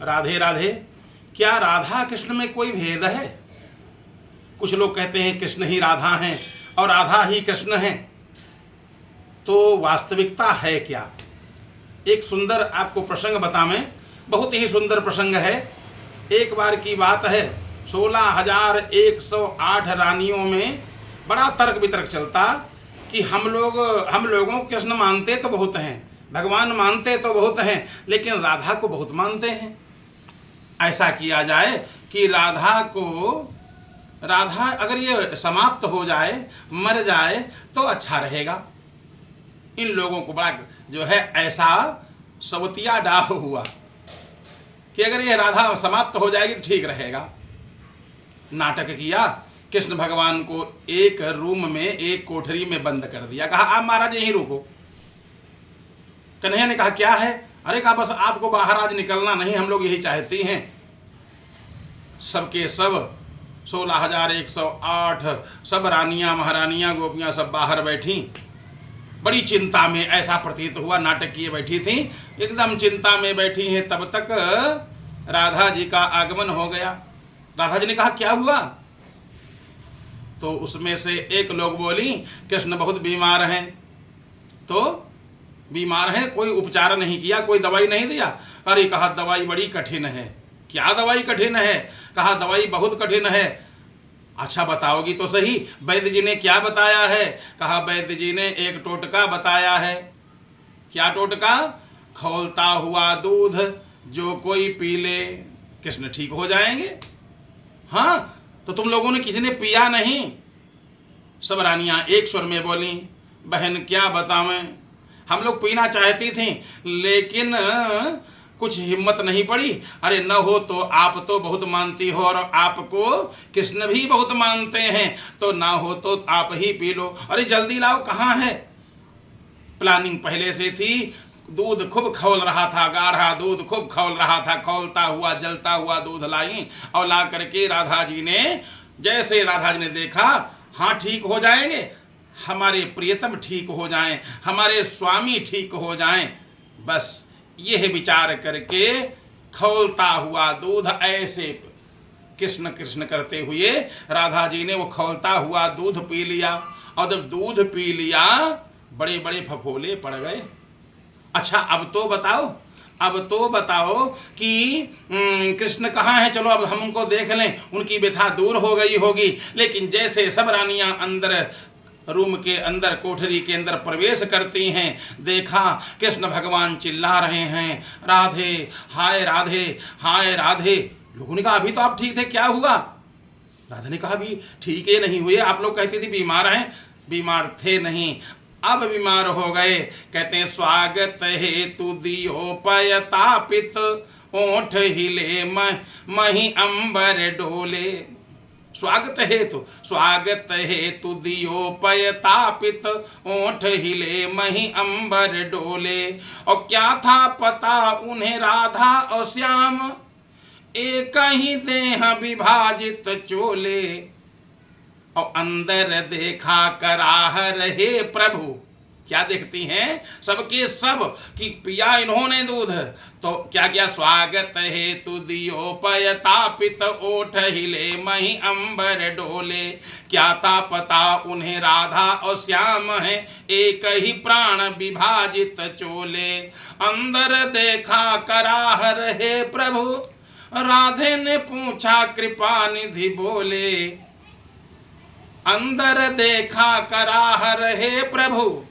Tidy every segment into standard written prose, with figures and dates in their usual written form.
राधे राधे। क्या राधा कृष्ण में कोई भेद है? कुछ लोग कहते हैं कृष्ण ही राधा हैं और राधा ही कृष्ण हैं, तो वास्तविकता है क्या? एक सुंदर आपको प्रसंग बताएं, बहुत ही सुंदर प्रसंग है। एक बार की बात है, 16,108 रानियों में बड़ा तर्क वितर्क चलता कि हम लोगों कृष्ण मानते तो बहुत हैं, भगवान मानते तो बहुत हैं, लेकिन राधा को बहुत मानते हैं। ऐसा किया जाए कि राधा अगर ये समाप्त हो जाए, मर जाए तो अच्छा रहेगा। इन लोगों को बड़ा जो है ऐसा सवतिया डाह हुआ कि अगर ये राधा समाप्त हो जाएगी तो ठीक रहेगा। नाटक किया, कृष्ण भगवान को एक रूम में, एक कोठरी में बंद कर दिया। कहा आप महाराज यहीं रुको। कन्हैया ने कहा क्या है? अरे कहा बस आपको बाहर आज निकलना नहीं, हम लोग यही चाहती हैं। सबके सब 16,108 सब रानियां, महारानियां, गोपियां सब बाहर बैठी, बड़ी चिंता में। ऐसा प्रतीत हुआ नाटक किए बैठी थी, एकदम चिंता में बैठी हैं। तब तक राधा जी का आगमन हो गया। राधा जी ने कहा क्या हुआ? तो उसमें से एक लोग बोली कृष्ण बहुत बीमार हैं। तो बीमार हैं, कोई उपचार नहीं किया, कोई दवाई नहीं दिया? अरे कहा दवाई बड़ी कठिन है। क्या दवाई कठिन है? कहा दवाई बहुत कठिन है। अच्छा बताओगी तो सही, वैद्य जी ने क्या बताया है? कहा वैद्य जी ने एक टोटका बताया है। क्या टोटका? खौलता हुआ दूध जो कोई पी ले कृष्ण ठीक हो जाएंगे। हाँ, तो तुम लोगों ने किसी ने पिया नहीं? सब रानियां एक स्वर में बोली बहन क्या बतावें, हम लोग पीना चाहती थी लेकिन कुछ हिम्मत नहीं पड़ी। अरे न हो तो आप तो बहुत मानती हो और आपको कृष्ण भी बहुत मानते हैं, तो ना हो तो आप ही पी लो। अरे जल्दी लाओ, कहाँ है? प्लानिंग पहले से थी। दूध खूब खौल रहा था, गाढ़ा दूध खूब खौल रहा था। खौलता हुआ जलता हुआ दूध लाई और ला करके राधा जी ने, जैसे राधा जी ने देखा, हाँ ठीक हो जाएंगे, हमारे प्रियतम ठीक हो जाएं, हमारे स्वामी ठीक हो जाएं, बस यह विचार करके खौलता हुआ दूध ऐसे कृष्ण कृष्ण करते हुए राधा जी ने वो खौलता हुआ दूध पी लिया। और जब दूध पी लिया बड़े बड़े फफोले पड़ गए। अच्छा अब तो बताओ कि कृष्ण कहाँ है? चलो अब हम उनको देख लें, उनकी व्यथा दूर हो गई होगी। लेकिन जैसे सब रानियां अंदर रूम के अंदर, कोठरी के अंदर प्रवेश करती हैं, देखा कृष्ण भगवान चिल्ला रहे हैं राधे, हाय राधे, हाय राधे। लोगों ने कहा अभी तो आप ठीक थे, क्या हुआ? राधा ने कहा अभी ठीक ही नहीं हुए, आप लोग कहते थे बीमार हैं। बीमार थे नहीं, अब बीमार हो गए। कहते हैं स्वागत हेतु दियो पयतापित, ओठ हिले मही अंबर डोले। स्वागत हेतु दियो पयतापित, ओठ हिले मही अंबर डोले। और क्या था पता उन्हें राधा और श्याम, एक ही देह विभाजित चोले। और अंदर देखा कराह रहे प्रभु। क्या देखती हैं? सबके सब कि पिया इन्होंने दूध, तो क्या क्या? स्वागत हेतु दियो पयतापित, ओठ हिले मही अंबर डोले। क्या था पता उन्हें राधा और श्याम है, एक ही प्राण विभाजित चोले। अंदर देखा कराह रहे प्रभु, राधे ने पूछा कृपा निधि बोले। अंदर देखा कराह रहे प्रभु,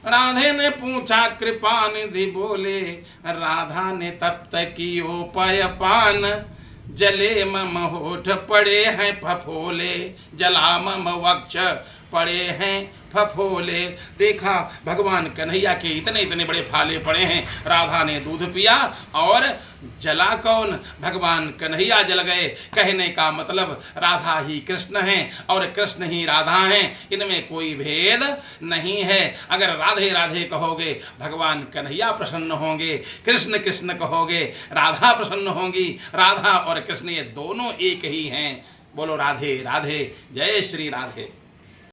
राधे ने पूछा कृपा निधि बोले। राधा ने तब तक कियो पय पान, जले मम होठ पड़े हैं फफोले। जला मम वक्ष पड़े हैं फफोले। देखा भगवान कन्हैया के इतने इतने बड़े फाले पड़े हैं। राधा ने दूध पिया और जला कौन? भगवान कन्हैया जल गए। कहने का मतलब राधा ही कृष्ण हैं और कृष्ण ही राधा हैं, इनमें कोई भेद नहीं है। अगर राधे राधे कहोगे भगवान कन्हैया प्रसन्न होंगे, कृष्ण कृष्ण कहोगे राधा प्रसन्न होंगी। राधा और कृष्ण ये दोनों एक ही हैं। बोलो राधे राधे, जय श्री राधे।